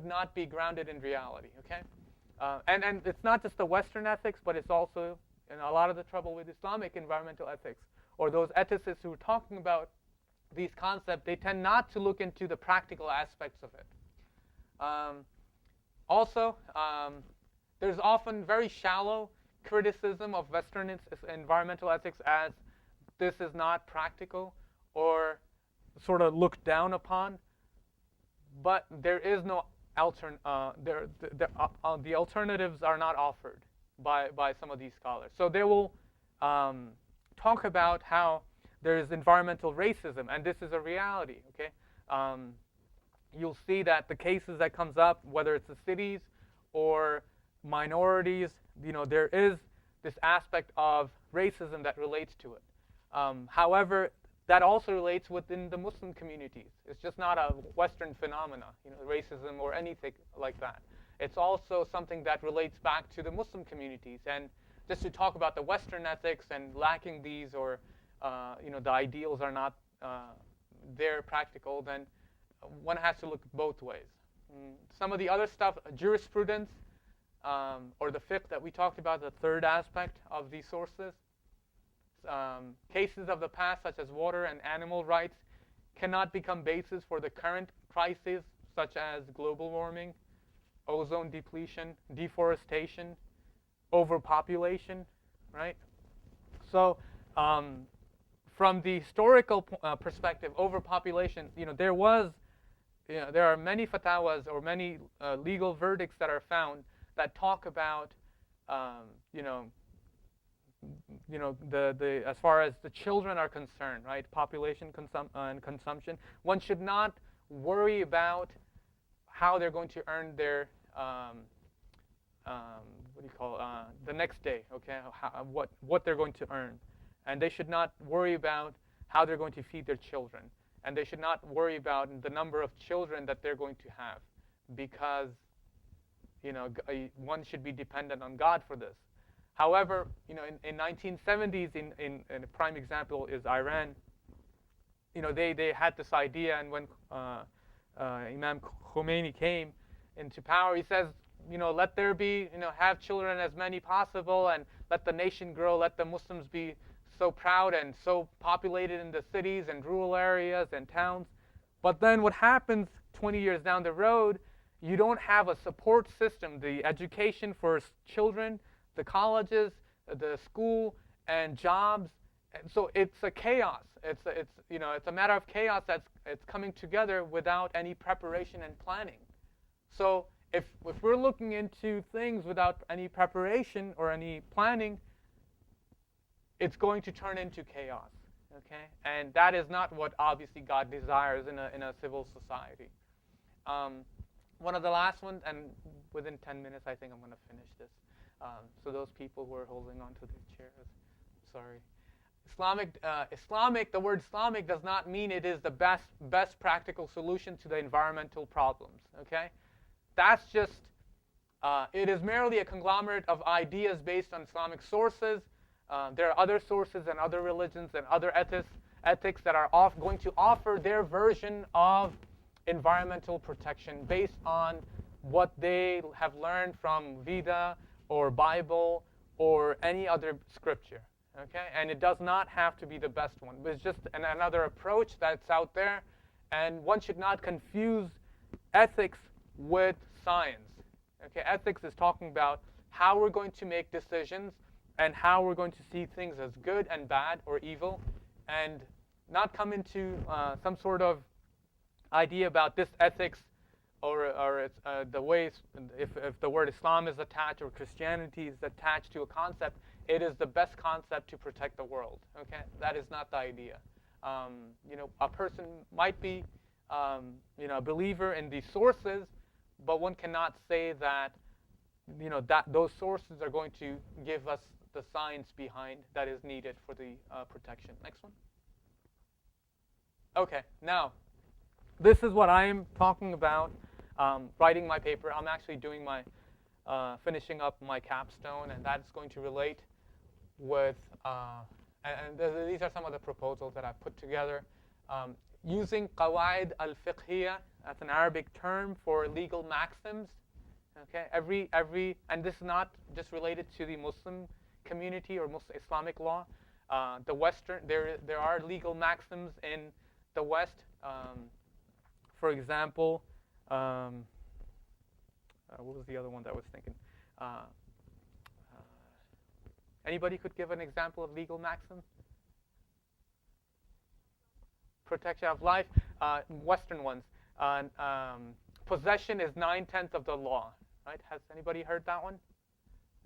would not be grounded in reality, okay? And it's not just the Western ethics, but it's also a lot of the trouble with Islamic environmental ethics, or those ethicists who are talking about these concepts, they tend not to look into the practical aspects of it. Also, there's often very shallow criticism of Western environmental ethics as this is not practical or sort of looked down upon. But there is no the alternatives are not offered by some of these scholars. So they will talk about how there is environmental racism, and this is a reality. Okay, you'll see that the cases that comes up, whether it's the cities or minorities, there is this aspect of racism that relates to it. However, that also relates within the Muslim communities. It's just not a Western phenomena, racism or anything like that. It's also something that relates back to the Muslim communities. And just to talk about the Western ethics and lacking these, or the ideals are not there practical, then one has to look both ways. Some of the other stuff, jurisprudence, or the fiqh that we talked about, the third aspect of these sources. Cases of the past, such as water and animal rights, cannot become basis for the current crises, such as global warming, ozone depletion, deforestation, overpopulation, right? So, from the historical perspective, overpopulation, there are many fatwas or many legal verdicts that are found that talk about, as far as the children are concerned, right? Population and consumption. One should not worry about how they're going to earn their the next day. Okay, what they're going to earn, and they should not worry about how they're going to feed their children, and they should not worry about the number of children that they're going to have, because one should be dependent on God for this. However, in 1970s, in a prime example is Iran. They had this idea, and when Imam Khomeini came into power, he says, let there be, have children as many possible, and let the nation grow, let the Muslims be so proud and so populated in the cities and rural areas and towns. But then what happens 20 years down the road, you don't have a support system, the education for children, the colleges, the school, and jobs. And so it's a chaos. It's a matter of chaos it's coming together without any preparation and planning. So if we're looking into things without any preparation or any planning, it's going to turn into chaos. Okay, and that is not what obviously God desires in a civil society. One of the last ones, and within 10 minutes, I think I'm going to finish this. So those people who are holding on to their chairs, sorry. Islamic, the word Islamic does not mean it is the best practical solution to the environmental problems, okay? That's just, it is merely a conglomerate of ideas based on Islamic sources. There are other sources and other religions and other ethics that are going to offer their version of environmental protection based on what they have learned from Veda or Bible or any other scripture, okay? And it does not have to be the best one. It's just another approach that's out there, and one should not confuse ethics with science, okay? Ethics is talking about how we're going to make decisions and how we're going to see things as good and bad or evil, and not come into some sort of idea about this ethics or it's, the ways, if the word Islam is attached or Christianity is attached to a concept, it is the best concept to protect the world. Okay, that is not the idea. A person might be, a believer in these sources, but one cannot say that, that those sources are going to give us the science behind that is needed for the protection. Next one. Okay, now, this is what I am talking about. Writing my paper. I'm actually doing my, finishing up my capstone, and that's going to relate with, these are some of the proposals that I've put together. Using qawaid al-fiqhiyya, That's an Arabic term for legal maxims. Okay, and this is not just related to the Muslim community or Muslim Islamic law. The Western, there are legal maxims in the West. For example, what was the other one that I was thinking? Anybody could give an example of legal maxim? Protection of life. Western ones. Possession is 9/10 of the law. Right? Has anybody heard that one?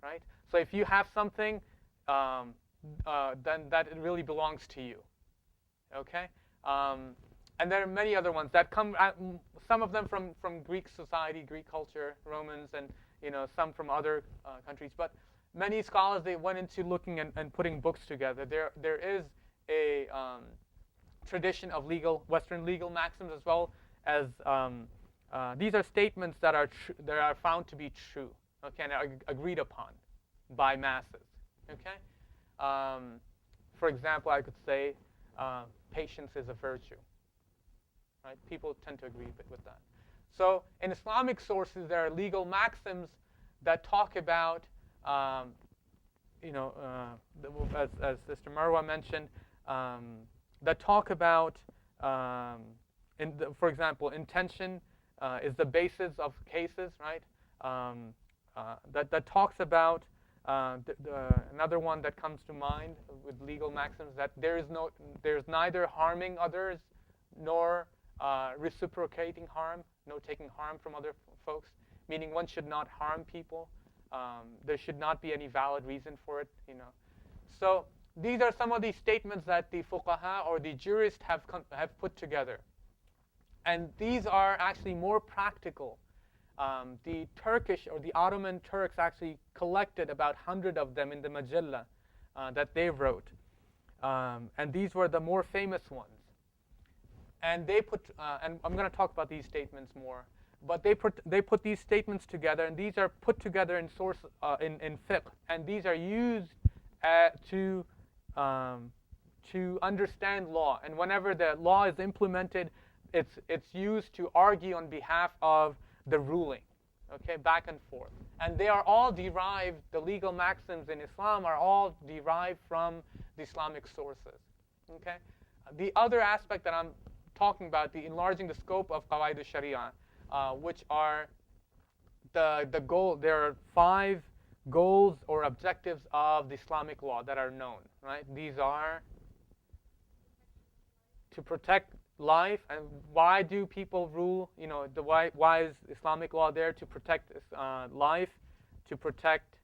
Right? So if you have something, then that it really belongs to you. Okay? And there are many other ones that come. Some of them from Greek society, Greek culture, Romans, and some from other countries. But many scholars, they went into looking and putting books together. There is a tradition of Western legal maxims, as well as these are statements that are found to be true, okay, and are agreed upon by masses. Okay. For example, I could say patience is a virtue. Right? People tend to agree with that. So in Islamic sources, there are legal maxims that talk about, as Sister Marwa mentioned, that talk about, for example, intention is the basis of cases, right? That talks about another one that comes to mind with legal maxims, that there's neither harming others nor reciprocating harm, no taking harm from other folks, meaning one should not harm people. There should not be any valid reason for it, So these are some of the statements that the fuqaha or the jurists have put together. And these are actually more practical. The Turkish or the Ottoman Turks actually collected about 100 of them in the Majalla that they wrote. And these were the more famous ones. And they put, and I'm going to talk about these statements more, but they put these statements together, and these are put together in source in fiqh, and these are used to understand law. And whenever the law is implemented, it's used to argue on behalf of the ruling, okay, back and forth. And they are all derived. The legal maxims in Islam are all derived from the Islamic sources, okay. The other aspect that I'm talking about, the enlarging the scope of Qawaid al-Sharia, which are the goal. There are 5 goals or objectives of the Islamic law that are known, right? These are to protect life. And why do people rule? Why is Islamic law there? To protect life, to protect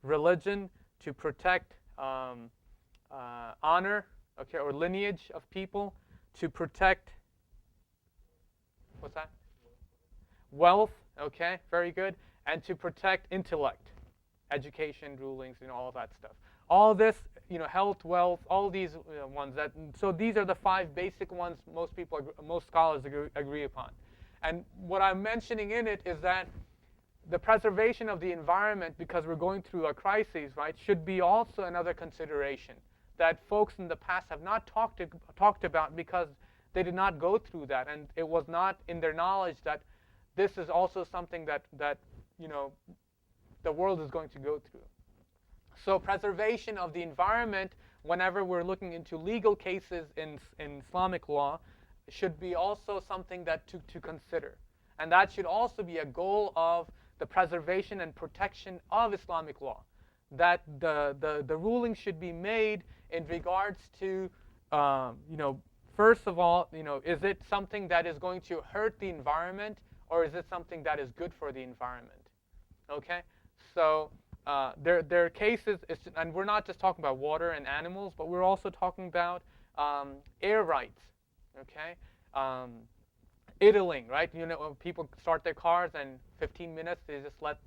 religion, to protect honor, okay, or lineage of people, to protect, what's that? Wealth, okay, very good, and to protect intellect, education, rulings, all of that stuff. All this, health, wealth, all these ones. So these are the 5 basic ones most scholars agree upon. And what I'm mentioning in it is that the preservation of the environment, because we're going through a crisis, right, should be also another consideration that folks in the past have not talked about, because they did not go through that, and it was not in their knowledge that this is also something that the world is going to go through. So preservation of the environment, whenever we're looking into legal cases in Islamic law, should be also something that to consider. And that should also be a goal of the preservation and protection of Islamic law. That the ruling should be made in regards to, first of all, is it something that is going to hurt the environment, or is it something that is good for the environment? Okay, so there are cases, and we're not just talking about water and animals, but we're also talking about air rights. Okay, idling, right? When people start their cars, and 15 minutes they just let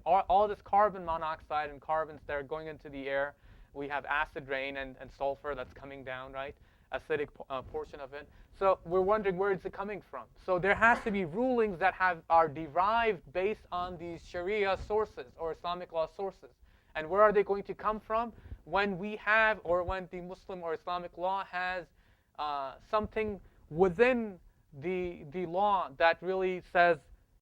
all this carbon monoxide and carbons that are going into the air. We have acid rain and sulfur that's coming down, right? Acidic portion of it. So we're wondering, where is it coming from? So there has to be rulings that are derived based on these Sharia sources or Islamic law sources. And where are they going to come from? When we have, or when the Muslim or Islamic law has something within the law that really says